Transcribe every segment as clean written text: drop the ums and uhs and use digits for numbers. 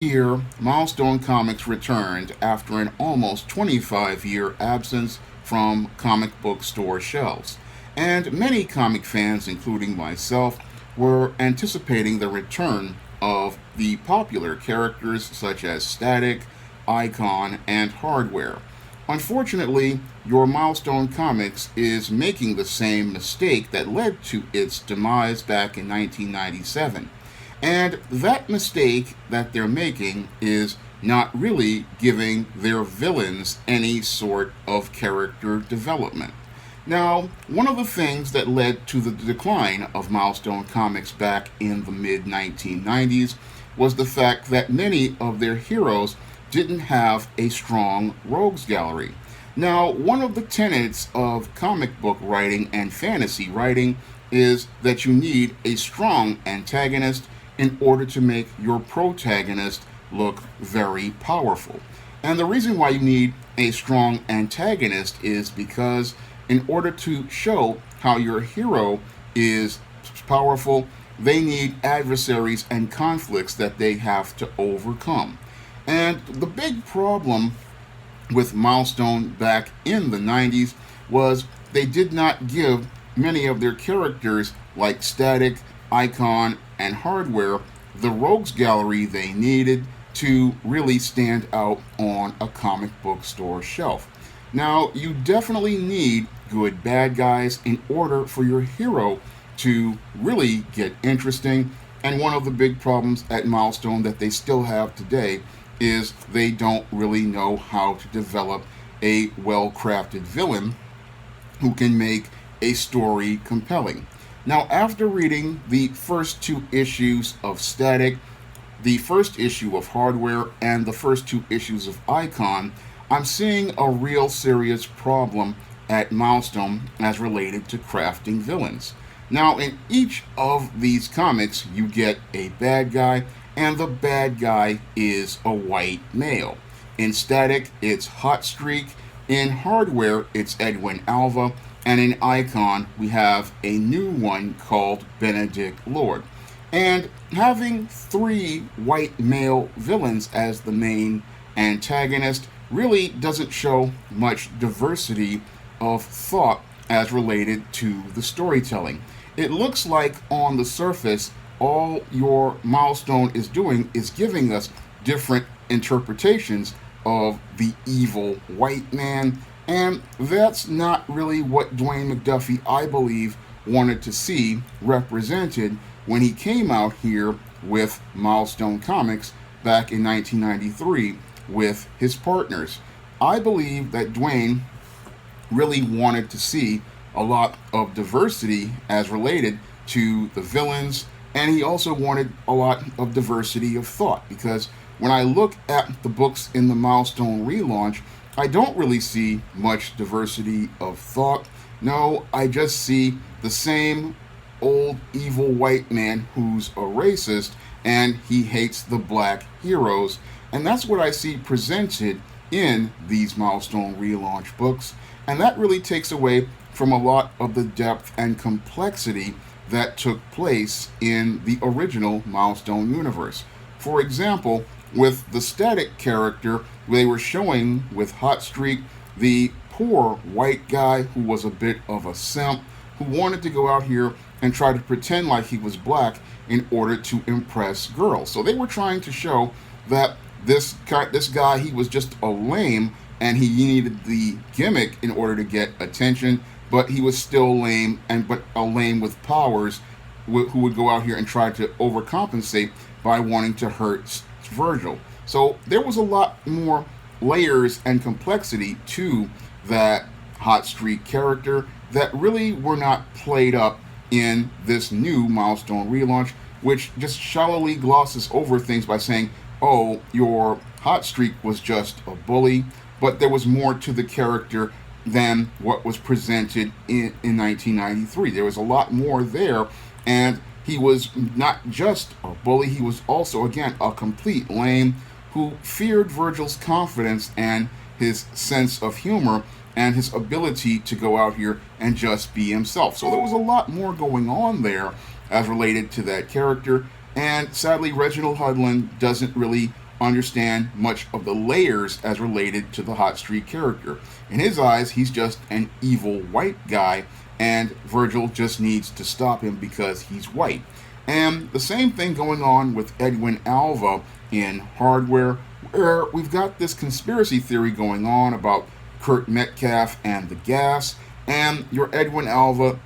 Year, Milestone Comics returned after an almost 25-year absence from comic book store shelves, and many comic fans, including myself, were anticipating the return of the popular characters such as Static, Icon, and Hardware. Unfortunately, your Milestone Comics is making the same mistake that led to its demise back in 1997. And that mistake that they're making is not really giving their villains any sort of character development. Now, one of the things that led to the decline of Milestone Comics back in the mid 1990s was the fact that many of their heroes didn't have a strong rogues gallery. Now, one of the tenets of comic book writing and fantasy writing is that you need a strong antagonist in order to make your protagonist look very powerful. And the reason why you need a strong antagonist is because, in order to show how your hero is powerful, they need adversaries and conflicts that they have to overcome. And the big problem with Milestone back in the 90s was they did not give many of their characters, like Static, Icon, and Hardware, the rogues gallery they needed to really stand out on a comic book store shelf. Now, you definitely need good bad guys in order for your hero to really get interesting. And one of the big problems at Milestone that they still have today is they don't really know how to develop a well crafted villain who can make a story compelling. Now, after reading the first two issues of Static, the first issue of Hardware, and the first two issues of Icon, I'm seeing a real serious problem at Milestone as related to crafting villains. Now, in each of these comics, you get a bad guy, and the bad guy is a white male. In Static, it's Hot Streak. In Hardware, it's Edwin Alva. And in Icon, we have a new one called Benedict Lord. And having three white male villains as the main antagonist really doesn't show much diversity of thought as related to the storytelling. It looks like on the surface, all your Milestone is doing is giving us different interpretations of the evil white man, and that's not really what Dwayne McDuffie, I believe, wanted to see represented when he came out here with Milestone Comics back in 1993 with his partners. I believe that Dwayne really wanted to see a lot of diversity as related to the villains, and he also wanted a lot of diversity of thought, because when I look at the books in the Milestone relaunch, I don't really see much diversity of thought. No, I just see the same old evil white man who's a racist and he hates the black heroes. And that's what I see presented in these Milestone relaunch books. And that really takes away from a lot of the depth and complexity that took place in the original Milestone universe. For example, with the Static character, they were showing with Hot Streak the poor white guy who was a bit of a simp, who wanted to go out here and try to pretend like he was black in order to impress girls. So they were trying to show that this guy, he was just a lame, and he needed the gimmick in order to get attention, but he was still lame, but a lame with powers who would go out here and try to overcompensate by wanting to hurt Virgil. So there was a lot more layers and complexity to that Hot Streak character that really were not played up in this new Milestone relaunch, which just shallowly glosses over things by saying, oh, your Hot Streak was just a bully, but there was more to the character than what was presented in 1993. There was a lot more there, and he was not just a bully, he was also, again, a complete lame who feared Virgil's confidence and his sense of humor and his ability to go out here and just be himself. So there was a lot more going on there as related to that character, and sadly, Reginald Hudlin doesn't really understand much of the layers as related to the hot streak character. In his eyes, he's just an evil white guy, and Virgil just needs to stop him because he's white. And the same thing going on with Edwin Alva in Hardware, where we've got this conspiracy theory going on about Kurt Metcalf and the gas, and your Edwin Alva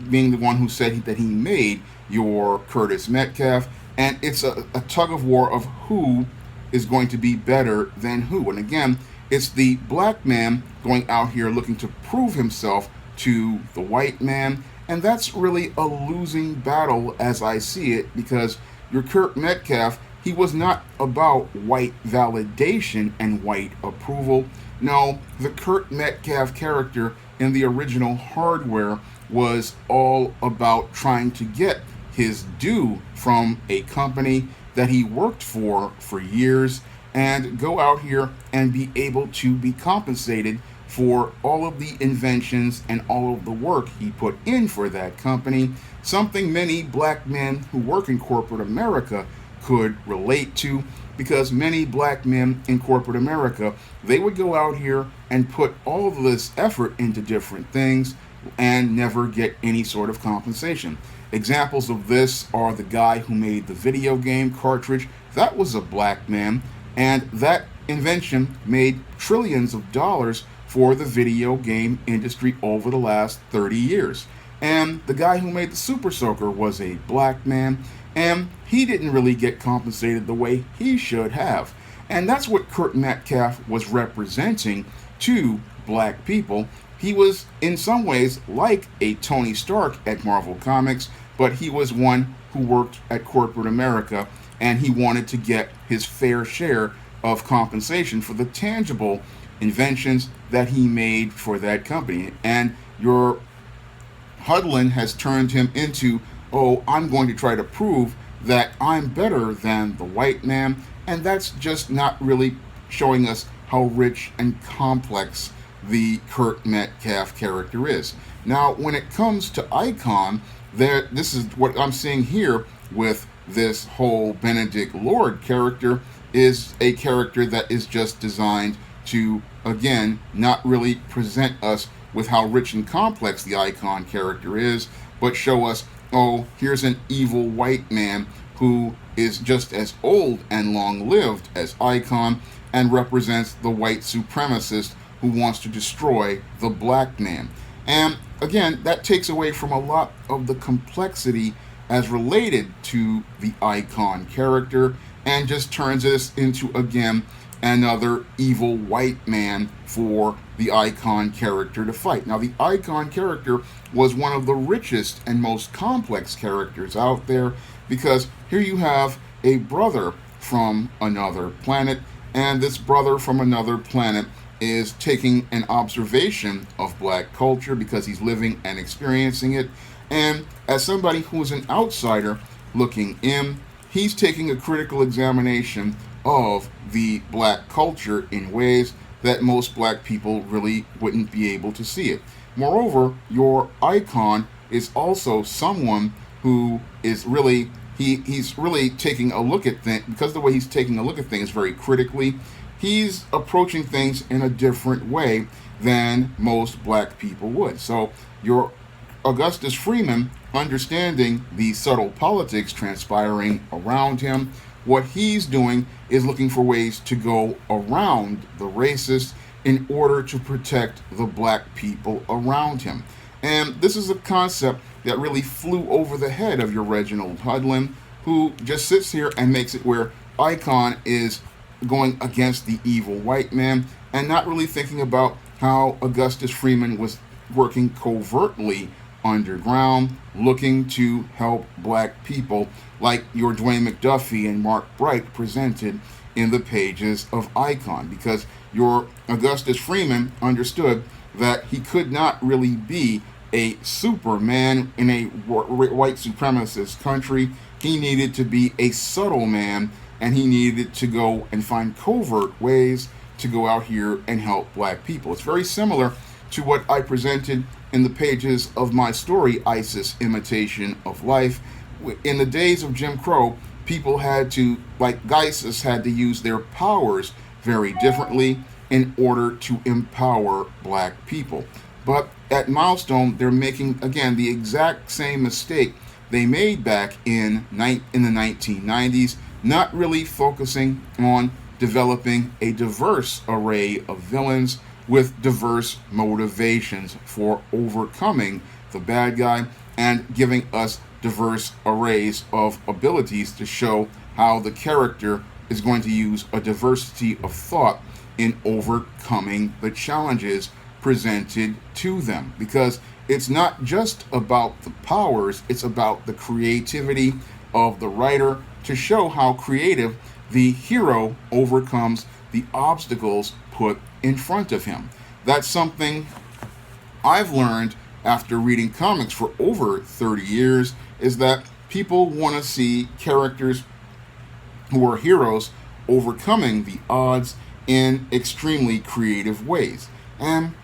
being the one who said that he made your Curtis Metcalf, and it's a tug of war of who is going to be better than who. And again, it's the black man going out here looking to prove himself to the white man, and that's really a losing battle as I see it, because your Kurt Metcalf, he was not about white validation and white approval. No, the Kurt Metcalf character in the original Hardware was all about trying to get his due from a company that he worked for years, and go out here and be able to be compensated for all of the inventions and all of the work he put in for that company, something many black men who work in corporate America could relate to, because many black men in corporate America, they would go out here and put all of this effort into different things and never get any sort of compensation. Examples of this are the guy who made the video game cartridge. That was a black man, and that invention made trillions of dollars for the video game industry over the last 30 years. And the guy who made the Super Soaker was a black man, and he didn't really get compensated the way he should have. And that's what Kurt Metcalf was representing to black people. He was in some ways like a Tony Stark at Marvel Comics, but he was one who worked at corporate America, and he wanted to get his fair share of compensation for the tangible inventions that he made for that company. And your Hudlin has turned him into, oh, I'm going to try to prove that I'm better than the white man, and that's just not really showing us how rich and complex the Kurt Metcalf character is. Now, when it comes to Icon, this is what I'm seeing here with this whole Benedict Lord character, is a character that is just designed to, again, not really present us with how rich and complex the Icon character is, but show us, oh, here's an evil white man who is just as old and long-lived as Icon and represents the white supremacist who wants to destroy the black man. And again, that takes away from a lot of the complexity as related to the Icon character and just turns this into, again, another evil white man for the Icon character to fight. Now, the Icon character was one of the richest and most complex characters out there, because here you have a brother from another planet, and this brother from another planet is taking an observation of black culture because he's living and experiencing it. And as somebody who is an outsider looking in, he's taking a critical examination of the black culture in ways that most black people really wouldn't be able to see it. Moreover, your Icon is also someone who is really, he's really taking a look at things, because the way he's taking a look at things very critically, he's approaching things in a different way than most black people would. So your Augustus Freeman, understanding the subtle politics transpiring around him, what he's doing is looking for ways to go around the racists in order to protect the black people around him. And this is a concept that really flew over the head of your Reginald Hudlin, who just sits here and makes it where Icon is going against the evil white man and not really thinking about how Augustus Freeman was working covertly underground, looking to help black people, like your Dwayne McDuffie and Mark Bright presented in the pages of Icon, because your Augustus Freeman understood that he could not really be a superman in a white supremacist country. He needed to be a subtle man, and he needed to go and find covert ways to go out here and help black people. It's very similar to what I presented in the pages of my story, ISIS Imitation of Life. In the days of Jim Crow, people had to, like Geisis, had to use their powers very differently in order to empower black people. But at Milestone, they're making, again, the exact same mistake they made back in the 1990s, not really focusing on developing a diverse array of villains with diverse motivations for overcoming the bad guy and giving us diverse arrays of abilities to show how the character is going to use a diversity of thought in overcoming the challenges presented to them. Because it's not just about the powers, it's about the creativity of the writer to show how creative the hero overcomes the obstacles put in front of him. That's something I've learned after reading comics for over 30 years, is that people want to see characters who are heroes overcoming the odds in extremely creative ways. And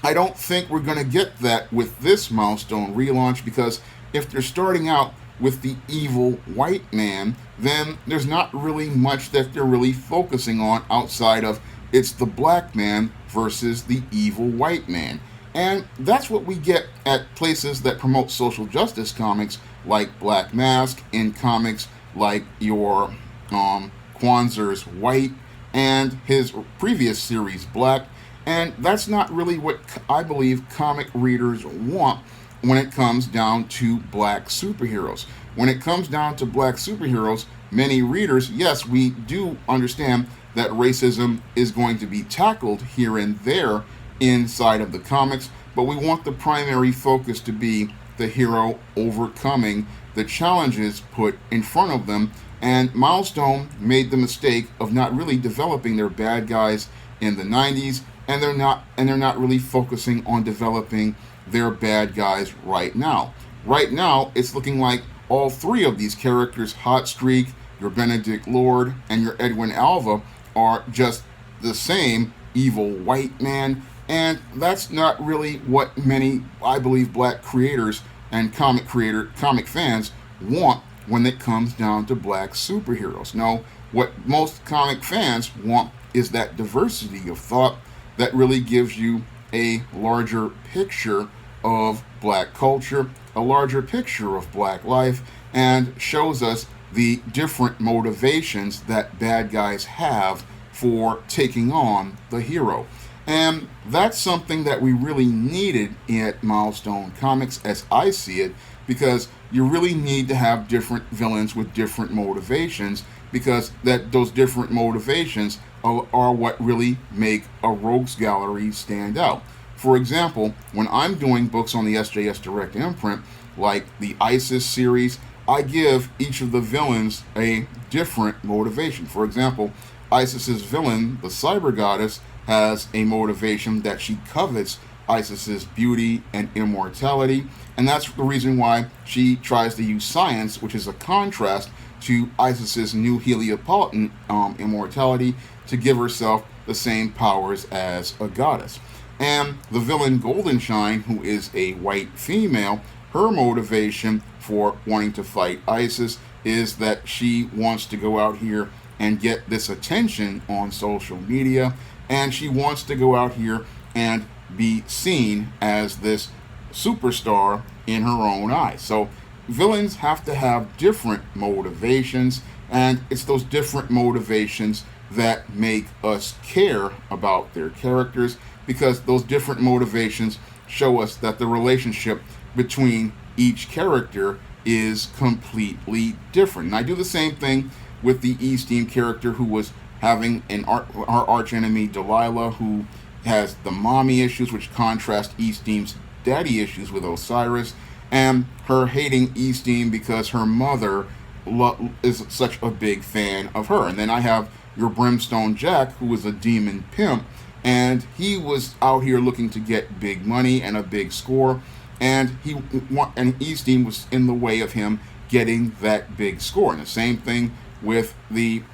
I don't think we're going to get that with this Milestone relaunch, because if they're starting out with the evil white man, then there's not really much that they're really focusing on outside of it's the black man versus the evil white man. And that's what we get at places that promote social justice comics like Black Mask, in comics like your Kwanzaa's White and his previous series Black. And that's not really what I believe comic readers want when it comes down to black superheroes. When it comes down to black superheroes, many readers, yes, we do understand that racism is going to be tackled here and there inside of the comics, but we want the primary focus to be the hero overcoming the challenges put in front of them. And Milestone made the mistake of not really developing their bad guys in the 90s, and they're not really focusing on developing their bad guys right now. Right now, it's looking like all three of these characters, Hot Streak, your Benedict Lord, and your Edwin Alva, are just the same evil white man. And that's not really what many, I believe, black creators and comic fans want when it comes down to black superheroes. No, what most comic fans want is that diversity of thought that really gives you a larger picture of black culture, a larger picture of black life, and shows us the different motivations that bad guys have for taking on the hero. And that's something that we really needed at Milestone Comics, as I see it, because you really need to have different villains with different motivations, because those different motivations are what really make a rogues gallery stand out. For example, when I'm doing books on the SJS Direct imprint, like the ISIS series, I give each of the villains a different motivation. For example, ISIS's villain, the Cyber Goddess, has a motivation that she covets ISIS's beauty and immortality, and that's the reason why she tries to use science, which is a contrast to ISIS's new Heliopolitan immortality, to give herself the same powers as a goddess. And the villain Goldenshine, who is a white female, her motivation for wanting to fight ISIS is that she wants to go out here and get this attention on social media, and she wants to go out here and be seen as this superstar in her own eyes. So villains have to have different motivations, and it's those different motivations that make us care about their characters, because those different motivations show us that the relationship between each character is completely different. And I do the same thing with the East-Team character, who was having our arch enemy Delilah, who has the mommy issues, which contrast East-Team's daddy issues with Osiris, and her hating East-Team because her mother is such a big fan of her. And then I have your Brimstone Jack, who was a demon pimp, and he was out here looking to get big money and a big score, and East-Team was in the way of him getting that big score. And the same thing with the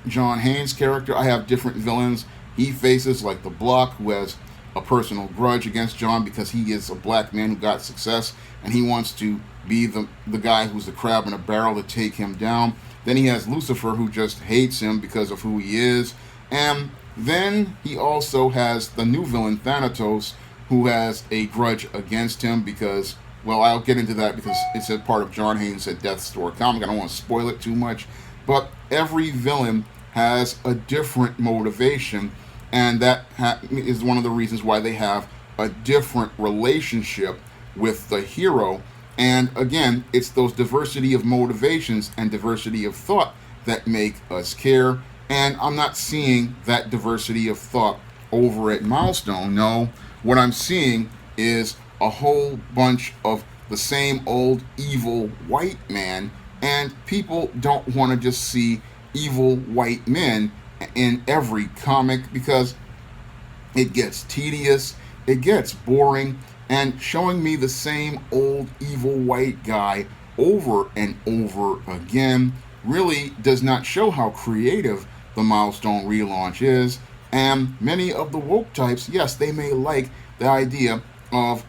John Haynes character. I have different villains he faces, like the Block, who has a personal grudge against John because he is a black man who got success, and he wants to be the guy who's the crab in a barrel to take him down. Then he has Lucifer, who just hates him because of who he is. And then he also has the new villain, Thanatos, who has a grudge against him because, well, I'll get into that because it's a part of John Haynes' Death's Door comic. I don't want to spoil it too much. But every villain has a different motivation, and that is one of the reasons why they have a different relationship with the hero. And again, it's those diversity of motivations and diversity of thought that make us care. And I'm not seeing that diversity of thought over at Milestone. No, what I'm seeing is a whole bunch of the same old evil white man, and people don't want to just see evil white men in every comic because it gets tedious, it gets boring, and showing me the same old evil white guy over and over again really does not show how creative the Milestone relaunch is. And many of the woke types, yes, they may like the idea of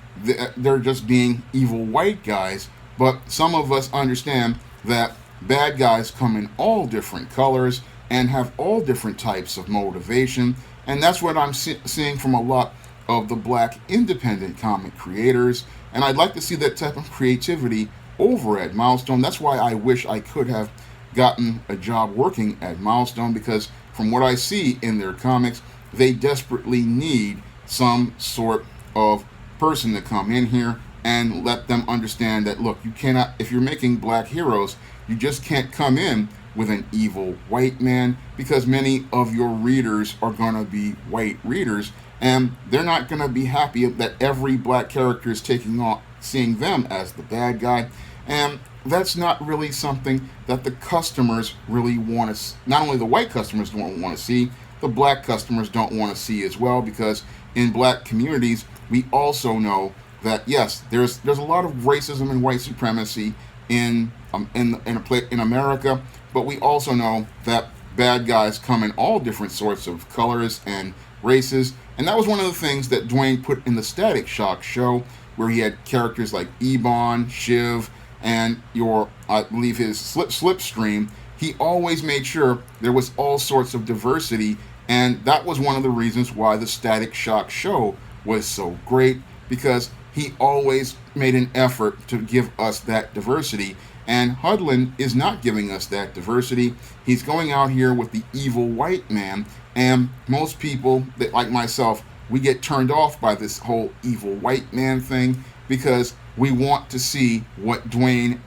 they're just being evil white guys, but some of us understand that bad guys come in all different colors and have all different types of motivation, and that's what I'm seeing from a lot of the black independent comic creators, and I'd like to see that type of creativity over at Milestone. That's why I wish I could have gotten a job working at Milestone, because from what I see in their comics, they desperately need some sort of person to come in here and let them understand that, look, you cannot, if you're making black heroes, you just can't come in with an evil white man, because many of your readers are going to be white readers, and they're not going to be happy that every black character is taking on seeing them as the bad guy. And that's not really something that the customers really want to, not only the white customers don't want to see, the black customers don't want to see as well, because in black communities, we also know that, yes, there's a lot of racism and white supremacy in America, but we also know that bad guys come in all different sorts of colors and races, and that was one of the things that Dwayne put in the Static Shock show, where he had characters like Ebon, Shiv, and I believe his Slipstream. He always made sure there was all sorts of diversity, and that was one of the reasons why the Static Shock show was so great, because he always made an effort to give us that diversity. And Hudlin is not giving us that diversity. He's going out here with the evil white man, and most people, that, like myself, we get turned off by this whole evil white man thing, because we want to see what Dwayne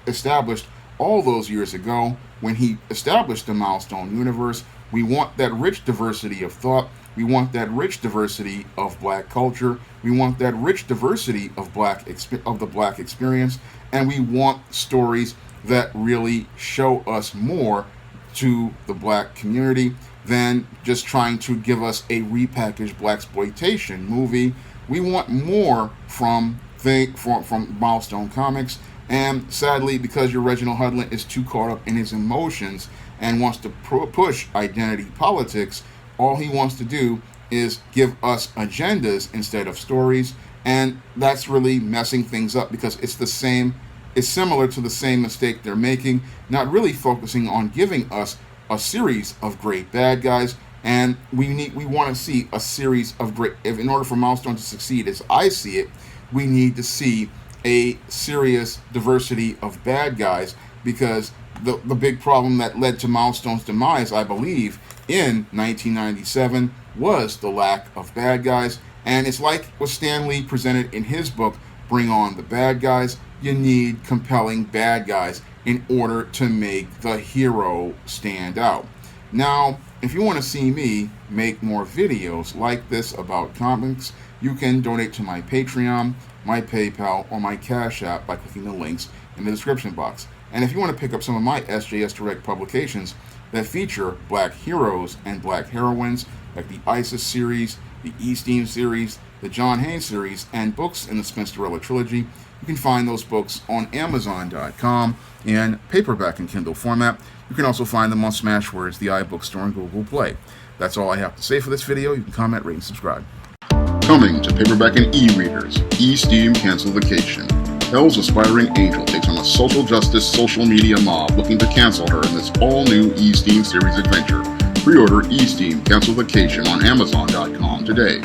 established all those years ago when he established the Milestone universe. We want that rich diversity of thought. We want that rich diversity of black culture. We want that rich diversity of the black experience, and we want stories that really show us more to the black community than just trying to give us a repackaged blaxploitation movie. We want more from Milestone Comics, and sadly, because your Reginald Hudlin is too caught up in his emotions and wants to push identity politics, all he wants to do is give us agendas instead of stories, and that's really messing things up, because it's similar to the same mistake they're making, not really focusing on giving us a series of great bad guys. And we want to see a series of great, in order for Milestone to succeed as I see it, we need to see a serious diversity of bad guys, because the big problem that led to Milestone's demise, I believe, in 1997 was the lack of bad guys. And it's like what Stan Lee presented in his book, Bring On the Bad Guys. You need compelling bad guys in order to make the hero stand out. Now, if you want to see me make more videos like this about comics, you can donate to my Patreon, my PayPal, or my Cash App by clicking the links in the description box. And if you want to pick up some of my SJS Direct publications that feature black heroes and black heroines, like the ISIS series, the Eastine series, the John Haynes series, and books in the Spinsterella trilogy, you can find those books on Amazon.com in paperback and Kindle format. You can also find them on Smashwords, the iBookstore, and Google Play. That's all I have to say for this video. You can comment, rate, and subscribe. Coming to paperback and e-readers, E-Steam Cancel Vacation. Hell's aspiring angel takes on a social justice social media mob looking to cancel her in this all-new E-Steam series adventure. Pre-order E-Steam Cancel Vacation on Amazon.com today.